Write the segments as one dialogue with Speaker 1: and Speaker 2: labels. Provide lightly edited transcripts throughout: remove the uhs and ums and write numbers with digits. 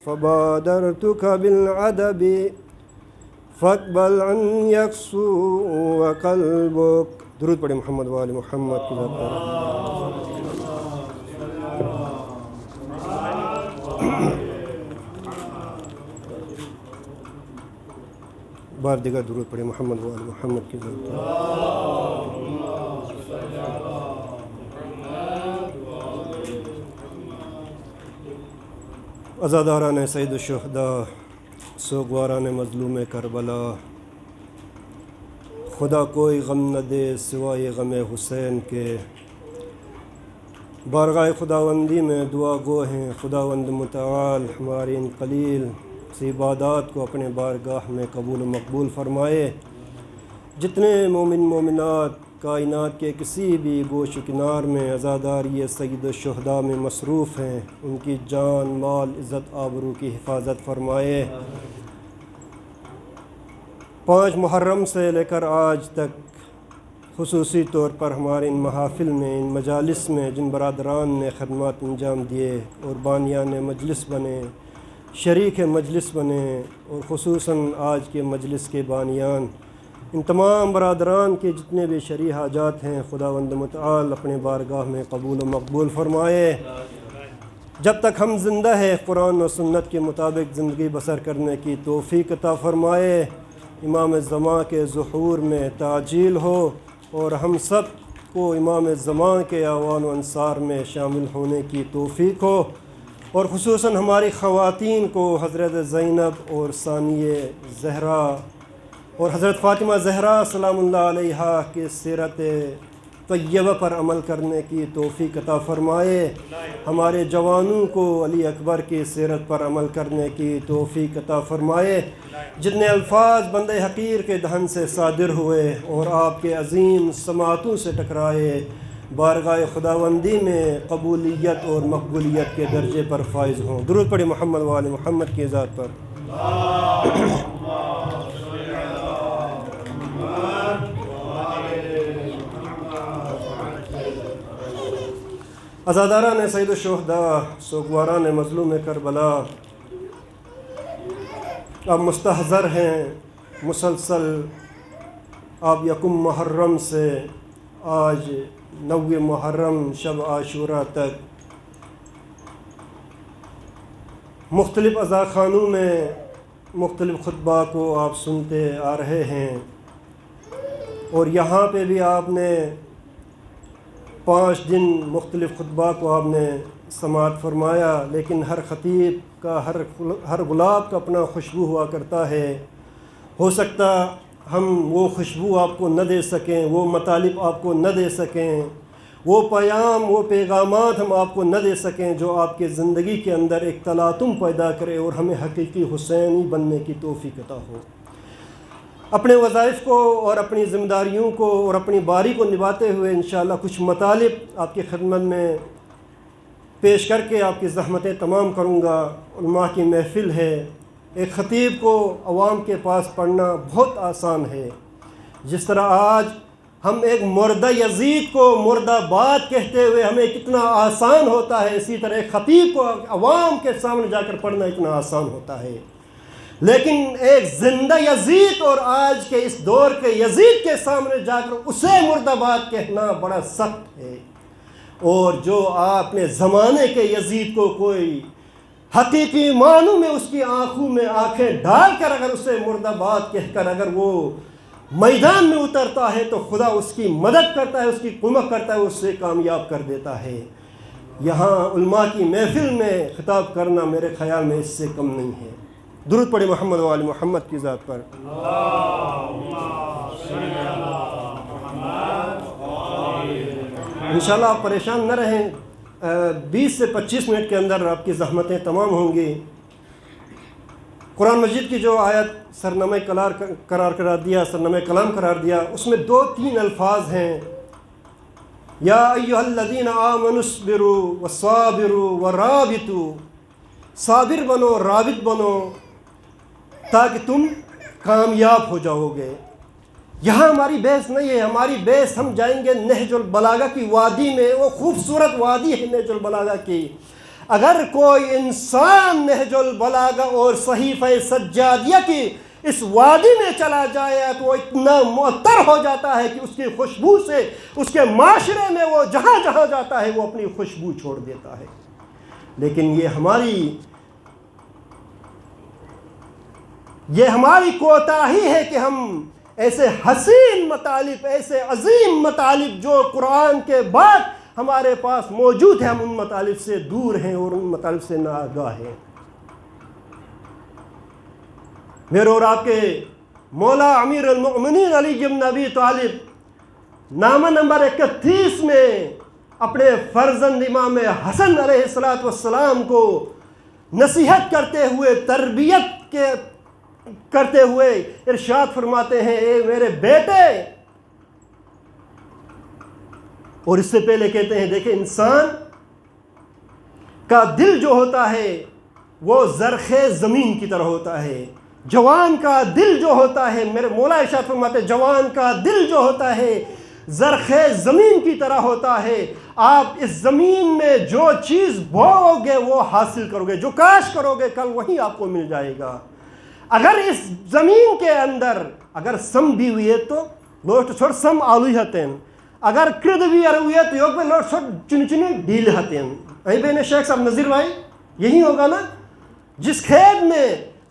Speaker 1: فبادرتك بالعدب فاقبل عن يقسو وقلبك. درود پڑھیں محمد و آل محمد کی ذات پر. بار دیگر درود پڑھیں محمد و آل محمد کی ذات پر. عزاداران سید الشہداء، سوگواران مظلوم کربلا، خدا کوئی غم نہ دے سوائے غم حسین کے. بارگاہ خداوندی میں دعا گو ہیں خداوند متعال ہماری ان قلیل سی عبادات کو اپنے بارگاہ میں قبول و مقبول فرمائے. جتنے مومن مومنات کائنات کے کسی بھی گوش و کنار میں عزاداری سید الشہداء میں مصروف ہیں، ان کی جان مال عزت آبرو کی حفاظت فرمائے. 5 محرم سے لے کر آج تک خصوصی طور پر ہمارے ان محافل میں، ان مجالس میں جن برادران نے خدمات انجام دیے اور بانیان مجلس بنے، شریک مجلس بنے، اور خصوصاً آج کے مجلس کے بانیان، ان تمام برادران کے جتنے بھی شرعی حاجات ہیں خداوند متعال اپنے بارگاہ میں قبول و مقبول فرمائے. جب تک ہم زندہ ہیں قرآن و سنت کے مطابق زندگی بسر کرنے کی توفیق عطا فرمائے. امام زمان کے ظہور میں تعجیل ہو اور ہم سب کو امام زمان کے اعوان و انصار میں شامل ہونے کی توفیق ہو، اور خصوصاً ہماری خواتین کو حضرت زینب اور ثانیہ زہرا اور حضرت فاطمہ زہرا سلام اللہ علیہا کی سیرت طیبہ پر عمل کرنے کی توفیق عطا فرمائے. ہمارے جوانوں کو علی اکبر کی سیرت پر عمل کرنے کی توفیق عطا فرمائے. جتنے الفاظ بندے حقیر کے دہن سے صادر ہوئے اور آپ کے عظیم سماعتوں سے ٹکرائے، بارگاہ خداوندی میں قبولیت اور مقبولیت کے درجے پر فائز ہوں. درود پڑھیں محمد و آل محمد کی ذات پر. عزاداران سید الشہداء، سوگواران مظلوم کربلا، آپ مستحضر ہیں مسلسل. آپ 1 محرم سے آج 9 محرم شب عاشورہ تک مختلف عزاخانوں میں مختلف خطبہ کو آپ سنتے آ رہے ہیں، اور یہاں پہ بھی آپ نے 5 دن مختلف خطبہ کو آپ نے سماعت فرمایا. لیکن ہر خطیب کا ہر گلاب کا اپنا خوشبو ہوا کرتا ہے. ہو سکتا ہم وہ خوشبو آپ کو نہ دے سکیں، وہ مطالب آپ کو نہ دے سکیں، وہ پیام وہ پیغامات ہم آپ کو نہ دے سکیں جو آپ کے زندگی کے اندر ایک تلاطم پیدا کرے اور ہمیں حقیقی حسینی بننے کی توفیق عطا ہو. اپنے وظائف کو اور اپنی ذمہ داریوں کو اور اپنی باری کو نبھاتے ہوئے انشاءاللہ کچھ مطالب آپ کی خدمت میں پیش کر کے آپ کی زحمتیں تمام کروں گا. علماء کی محفل ہے، ایک خطیب کو عوام کے پاس پڑھنا بہت آسان ہے. جس طرح آج ہم ایک مردہ یزید کو مردہ باد کہتے ہوئے ہمیں کتنا آسان ہوتا ہے، اسی طرح ایک خطیب کو عوام کے سامنے جا کر پڑھنا اتنا آسان ہوتا ہے. لیکن ایک زندہ یزید اور آج کے اس دور کے یزید کے سامنے جا کر اسے مرد آباد کہنا بڑا سخت ہے. اور جو اپنے زمانے کے یزید کو کوئی حقیقی معنوں میں اس کی آنکھوں میں آنکھیں ڈال کر اگر اسے مرد آباد کہہ کر اگر وہ میدان میں اترتا ہے تو خدا اس کی مدد کرتا ہے، اس کی کمک کرتا ہے، اسے کامیاب کر دیتا ہے. یہاں علماء کی محفل میں خطاب کرنا میرے خیال میں اس سے کم نہیں ہے. درود پڑھیں محمد و آل محمد کی ذات پر. انشاءاللہ آپ پریشان نہ رہیں، 20 سے 25 منٹ کے اندر آپ کی زحمتیں تمام ہوں گی. قرآن مجید کی جو آیت سرنامہ کلام قرار دیا، اس میں 2-3 الفاظ ہیں. یا ایھا الذین آمنوا اصبروا وصابروا ورابطوا. صابر بنو، رابط بنو تاکہ تم کامیاب ہو جاؤ گے. یہاں ہماری بیس نہیں ہے، ہماری بیس ہم جائیں گے نہج البلاغہ کی وادی میں. وہ خوبصورت وادی ہے نہج البلاغہ کی. اگر کوئی انسان نہج البلاغہ اور صحیفہ سجادیہ کی اس وادی میں چلا جائے تو وہ اتنا معطر ہو جاتا ہے کہ اس کی خوشبو سے اس کے معاشرے میں وہ جہاں جہاں جاتا ہے وہ اپنی خوشبو چھوڑ دیتا ہے. لیکن یہ ہماری کوتاہی ہے کہ ہم ایسے حسین مطالب، ایسے عظیم مطالب جو قرآن کے بعد ہمارے پاس موجود ہیں، ہم ان مطالب سے دور ہیں اور ان مطالب سے ناآگاہ ہیں. میرے اور آپ کے مولا امیر المؤمنین علی بن ابی طالب نامہ نمبر 31 میں اپنے فرزند امام حسن علیہ السلام کو نصیحت کرتے ہوئے، تربیت کرتے ہوئے ارشاد فرماتے ہیں، اے میرے بیٹے. اور اس سے پہلے کہتے ہیں دیکھیں انسان کا دل جو ہوتا ہے وہ زرخیز زمین کی طرح ہوتا ہے. جوان کا دل جو ہوتا ہے، میرے مولا ارشاد فرماتے ہیں جوان کا دل جو ہوتا ہے زرخیز زمین کی طرح ہوتا ہے. آپ اس زمین میں جو چیز بوؤ گے وہ حاصل کرو گے، جو کاش کرو گے کل وہی آپ کو مل جائے گا. اگر اس زمین کے اندر اگر سم بھی ہوئی ہے تو لوٹ چھوڑ سم آلوی ہتین، اگر کرد بھی ہوئی ہے تو یوگ میں لوٹ چھوڑ چنی چنی ڈیل ہتین. بہن شیخ صاحب نذیر بھائی یہی ہوگا نا. جس کھیت میں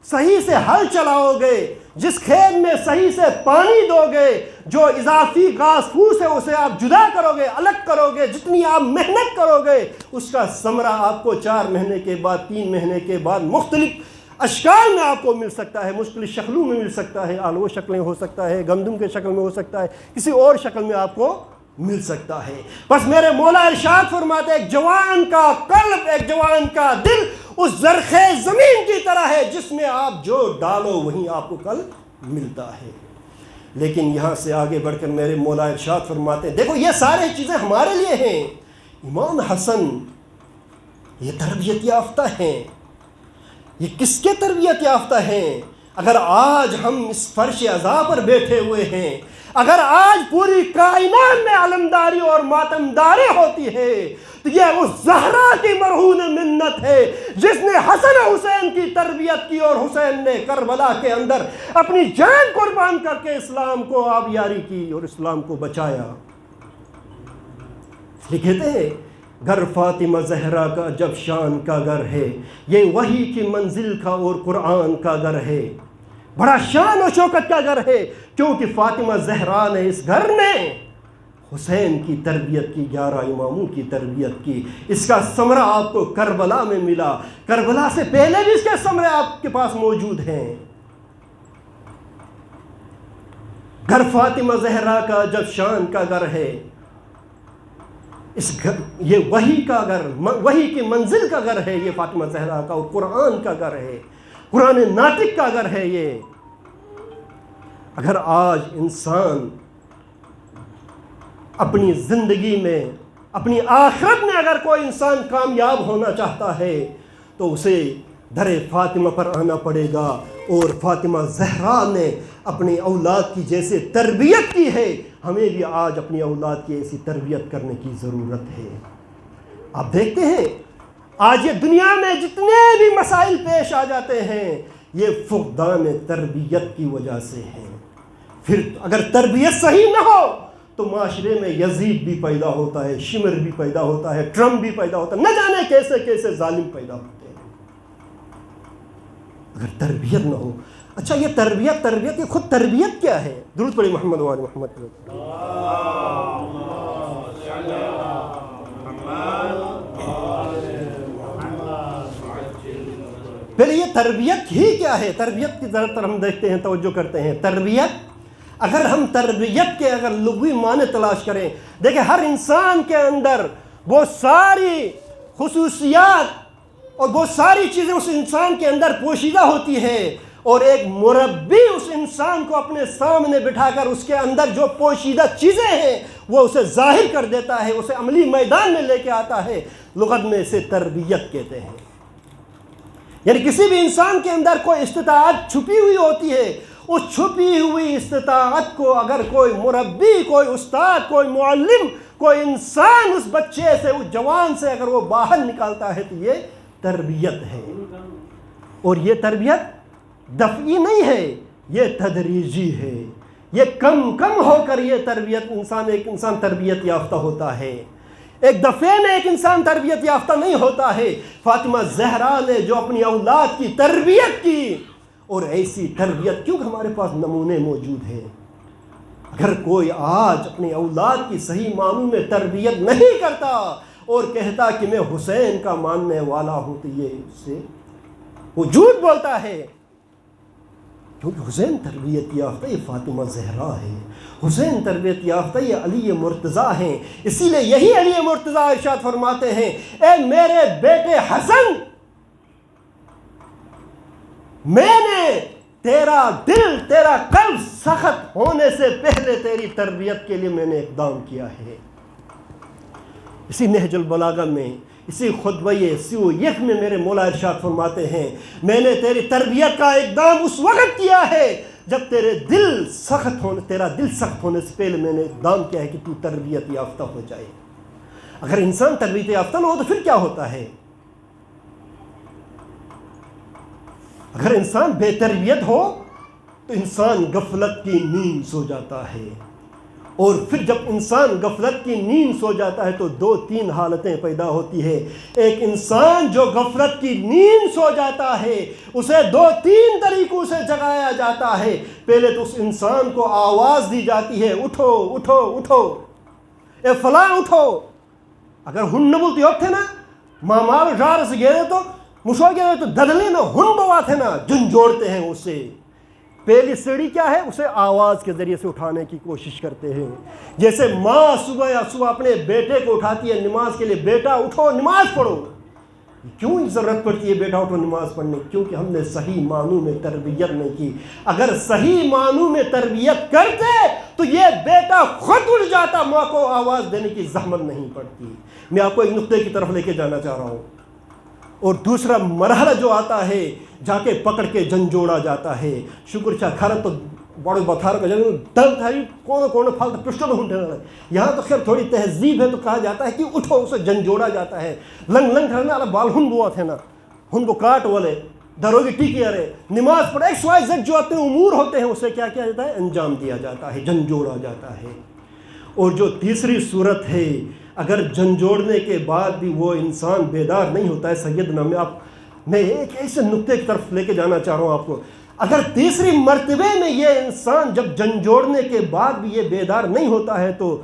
Speaker 1: صحیح سے ہل چلاؤ گے، جس کھیت میں صحیح سے پانی دو گے، جو اضافی گھاس پھوس ہے اسے آپ جدا کرو گے، الگ کرو گے، جتنی آپ محنت کرو گے اس کا ثمرہ آپ کو 4 مہینے کے بعد 3 مہینے کے بعد مختلف اشکال میں آپ کو مل سکتا ہے، مختلف شکلوں میں مل سکتا ہے. آلو شکلیں ہو سکتا ہے، گندم کے شکل میں ہو سکتا ہے، کسی اور شکل میں آپ کو مل سکتا ہے. بس میرے مولا ارشاد فرماتے ایک جوان کا قلب، ایک جوان کا دل اس زرخیز زمین کی طرح ہے جس میں آپ جو ڈالو وہیں آپ کو کل ملتا ہے. لیکن یہاں سے آگے بڑھ کر میرے مولا ارشاد فرماتے ہیں دیکھو یہ سارے چیزیں ہمارے لیے ہیں. امام حسن یہ تربیت یافتہ ہیں. یہ کس کے تربیت یافتہ ہیں؟ اگر آج ہم اس فرش عزا پر بیٹھے ہوئے ہیں، اگر آج پوری کائنات میں علمداری اور ماتمداری ہوتی ہے تو یہ اس زہرا کی مرہون منت ہے جس نے حسن حسین کی تربیت کی اور حسین نے کربلا کے اندر اپنی جان قربان کر کے اسلام کو آبیاری کی اور اسلام کو بچایا. اس لیے کہتے ہیں گھر فاطمہ زہرا کا جب شان کا گھر ہے، یہ وحی کی منزل کا اور قرآن کا گھر ہے. بڑا شان و شوکت کا گھر ہے کیونکہ فاطمہ زہرا نے اس گھر میں حسین کی تربیت کی، 11 اماموں کی تربیت کی. اس کا ثمرہ آپ کو کربلا میں ملا. کربلا سے پہلے بھی اس کے ثمرے آپ کے پاس موجود ہیں. گھر فاطمہ زہرا کا جب شان کا گھر ہے، یہ وحی کا گھر، وحی کی منزل کا گھر ہے یہ فاطمہ زہرا کا، اور قرآن کا گھر ہے، قرآن ناطق کا گھر ہے یہ. اگر آج انسان اپنی زندگی میں، اپنی آخرت میں اگر کوئی انسان کامیاب ہونا چاہتا ہے تو اسے در فاطمہ پر آنا پڑے گا. اور فاطمہ زہرا نے اپنی اولاد کی جیسے تربیت کی ہے، ہمیں بھی آج اپنی اولاد کی ایسی تربیت کرنے کی ضرورت ہے. آپ دیکھتے ہیں آج یہ دنیا میں جتنے بھی مسائل پیش آ جاتے ہیں یہ فقدان تربیت کی وجہ سے ہیں. پھر اگر تربیت صحیح نہ ہو تو معاشرے میں یزید بھی پیدا ہوتا ہے، شمر بھی پیدا ہوتا ہے، ٹرمپ بھی پیدا ہوتا ہے، نہ جانے کیسے کیسے ظالم پیدا ہوتے ہیں اگر تربیت نہ ہو. اچھا یہ تربیت یہ خود تربیت کیا ہے؟ درود پڑھی محمد وآل محمد. پہلے یہ تربیت ہی کیا ہے؟ تربیت کی طرف ہم دیکھتے ہیں، توجہ کرتے ہیں. تربیت، اگر ہم تربیت کے اگر لغوی معنی تلاش کریں، دیکھیں ہر انسان کے اندر وہ ساری خصوصیات اور وہ ساری چیزیں اس انسان کے اندر پوشیدہ ہوتی ہے، اور ایک مربی اس انسان کو اپنے سامنے بٹھا کر اس کے اندر جو پوشیدہ چیزیں ہیں وہ اسے ظاہر کر دیتا ہے، اسے عملی میدان میں لے کے آتا ہے. لغت میں اسے تربیت کہتے ہیں. یعنی کسی بھی انسان کے اندر کوئی استطاعت چھپی ہوئی ہوتی ہے، اس چھپی ہوئی استطاعت کو اگر کوئی مربی، کوئی استاد، کوئی معلم کوئی انسان اس بچے سے، اس جوان سے اگر وہ باہر نکالتا ہے تو یہ تربیت ہے، اور یہ تربیت دفعی نہیں ہے، یہ تدریجی ہے، یہ کم کم ہو کر یہ تربیت ایک انسان تربیت یافتہ ہوتا ہے، ایک دفعے میں ایک انسان تربیت یافتہ نہیں ہوتا ہے۔ فاطمہ زہرا نے جو اپنی اولاد کی تربیت کی، اور ایسی تربیت کیونکہ ہمارے پاس نمونے موجود ہیں، اگر کوئی آج اپنی اولاد کی صحیح معنوں میں تربیت نہیں کرتا اور کہتا کہ میں حسین کا ماننے والا ہوں، تو یہ اس سے وہ جھوٹ بولتا ہے، کیونکہ حسین تربیت یافتہ یہ فاطمہ زہرا ہے، حسین تربیت یافتہ یہ علی مرتضیٰ ہیں۔ اسی لیے یہی علی مرتضیٰ ارشاد فرماتے ہیں، اے میرے بیٹے حسن، میں نے تیرا دل، تیرا قلب سخت ہونے سے پہلے تیری تربیت کے لیے میں نے اقدام کیا ہے۔ اسی نہج البلاغہ میں، اسی خطبہ 31 میں میرے مولا ارشاد فرماتے ہیں، میں نے تیری تربیت کا اقدام اس وقت کیا ہے جب تیرا دل سخت ہونے سے پہلے میں نے اقدام کیا ہے کہ تو تربیت یافتہ ہو جائے۔ اگر انسان تربیت یافتہ نہ ہو تو پھر کیا ہوتا ہے؟ اگر انسان بے تربیت ہو تو انسان غفلت کی نیند سو جاتا ہے، اور پھر جب انسان غفلت کی نیند سو جاتا ہے تو 2-3 حالتیں پیدا ہوتی ہے۔ ایک انسان جو غفلت کی نیند سو جاتا ہے اسے 2-3 طریقوں سے جگایا جاتا ہے۔ پہلے تو اس انسان کو آواز دی جاتی ہے، اٹھو اٹھو اٹھو، اے فلاں اٹھو۔ اگر ہن بولتی ہوتے نا مامار جار سے گئے تو مشو گئے تو ددلے نا ہن بوا تھے نا، جھنجھوڑتے ہیں اسے۔ پہلی سیڑھی کیا ہے؟ اسے آواز کے ذریعے سے اٹھانے کی کوشش کرتے ہیں، جیسے ماں صبح اپنے بیٹے کو اٹھاتی ہے نماز کے لیے، بیٹا اٹھو نماز پڑھو۔ کیوں ضرورت پڑتی ہے بیٹا اٹھو نماز پڑھنے؟ کیونکہ ہم نے صحیح معنوں میں تربیت نہیں کی۔ اگر صحیح معنوں میں تربیت کرتے تو یہ بیٹا خود اٹھ جاتا، ماں کو آواز دینے کی زحمت نہیں پڑتی۔ میں آپ کو ایک نقطے کی طرف لے کے جانا چاہ رہا ہوں، اور دوسرا مرحلہ جو آتا ہے جا کے پکڑ کے جھنجھوڑا جاتا ہے۔ شکر چاہ کھارا تو بڑے بتھار کا جب دل تھاری کون پھل پشٹوں میں ہنٹے رہا ہے۔ یہاں تو خیر تھوڑی تہذیب ہے تو کہا جاتا ہے کہ اٹھو، اسے جھنجھوڑا جاتا ہے۔ لنگ کھڑنے والا بال ہن بوا تھے نا، ہن کو کاٹ والے دروگی ٹیکی ارے نماز پڑھ ایکس وائی زیڈ جو اپنے امور ہوتے ہیں اسے کیا کیا جاتا ہے؟ انجام دیا جاتا ہے، جھنجھوڑا جاتا ہے۔ اور جو تیسری صورت ہے، اگر جھنجھوڑنے کے بعد بھی وہ انسان بیدار نہیں ہوتا ہے، سیدنا میں ایک ایسے نقطے کی طرف لے کے جانا چاہ رہا ہوں آپ کو، اگر تیسری مرتبے میں یہ انسان جب جھنجھوڑنے کے بعد بھی یہ بیدار نہیں ہوتا ہے تو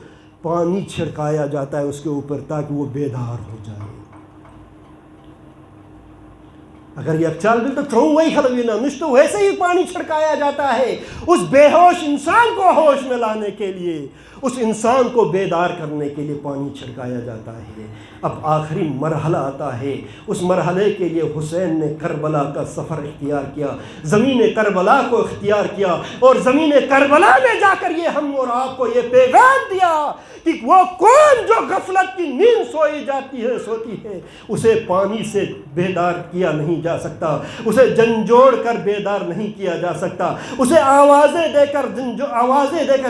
Speaker 1: پانی چھڑکایا جاتا ہے اس کے اوپر تاکہ وہ بیدار ہو جائے۔ اگر یہ چال بھی تو کہوں وہی خلوی نہ نش تو ویسے ہی پانی چھڑکایا جاتا ہے اس بے ہوش انسان کو ہوش میں لانے کے لیے، اس انسان کو بیدار کرنے کے لیے پانی چھڑکایا جاتا ہے۔ اب آخری مرحلہ آتا ہے، اس مرحلے کے لیے حسین نے کربلا کا سفر اختیار کیا، زمین کربلا کو اختیار کیا، اور زمین کربلا میں جا کر یہ ہم اور آپ کو یہ پیغام دیا کہ وہ کون جو غفلت کی نیند سوتی ہے اسے پانی سے بیدار کیا نہیں جا سکتا، اسے جھنجھوڑ کر بیدار نہیں کیا جا سکتا، اسے آوازیں دے کر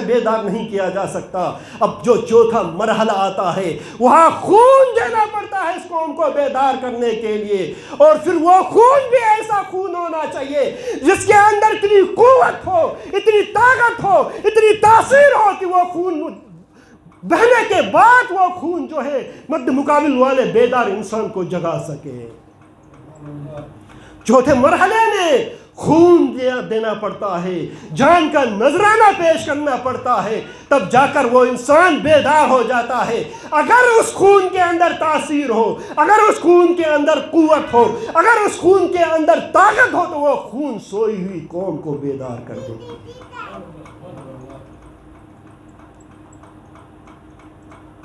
Speaker 1: بیدار نہیں کیا جا سکتا۔ اب جو چوتھا مرحلہ آتا ہے وہاں خون دینا پڑتا ہے اس قوم کو بیدار کرنے کے لیے، اور پھر وہ خون بھی ایسا خون ہونا چاہیے جس کے اندر اتنی قوت ہو، اتنی طاقت ہو، اتنی تاثیر ہو کہ وہ خون بہنے کے بعد وہ خون جو ہے مد مقابل والے بیدار انسان کو جگا سکے۔ چوتھے مرحلے میں خون دینا پڑتا ہے، جان کا نذرانہ پیش کرنا پڑتا ہے، تب جا کر وہ انسان بیدار ہو جاتا ہے۔ اگر اس خون کے اندر تاثیر ہو، اگر اس خون کے اندر قوت ہو، اگر اس خون کے اندر طاقت ہو تو وہ خون سوئی ہوئی قوم کو بیدار کر دیتا ہے۔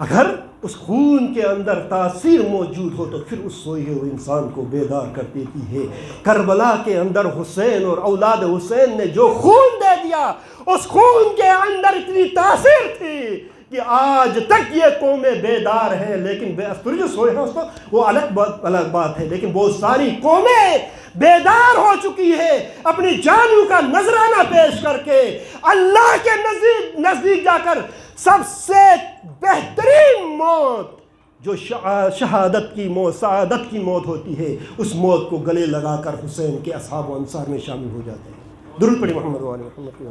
Speaker 1: اگر اس خون کے اندر تاثیر موجود ہو تو پھر اس سوئے ہوئے انسان کو بیدار کر دیتی ہے۔ کربلا کے اندر حسین اور اولاد حسین نے جو خون دے دیا، اس خون کے اندر اتنی تاثیر تھی کہ آج تک یہ قومیں بیدار ہیں، لیکن جو سوئے ہیں اس کو وہ الگ بات ہے، لیکن بہت ساری قومیں بیدار ہو چکی ہے، اپنی جانوں کا نذرانہ پیش کر کے اللہ کے نزدیک جا کر سب سے بہترین موت جو شہادت کی موت، سعادت کی موت ہوتی ہے، اس موت کو گلے لگا کر حسین کے اصحاب و انصار میں شامل ہو جاتے ہیں۔ درود پڑھی محمد و آل محمد۔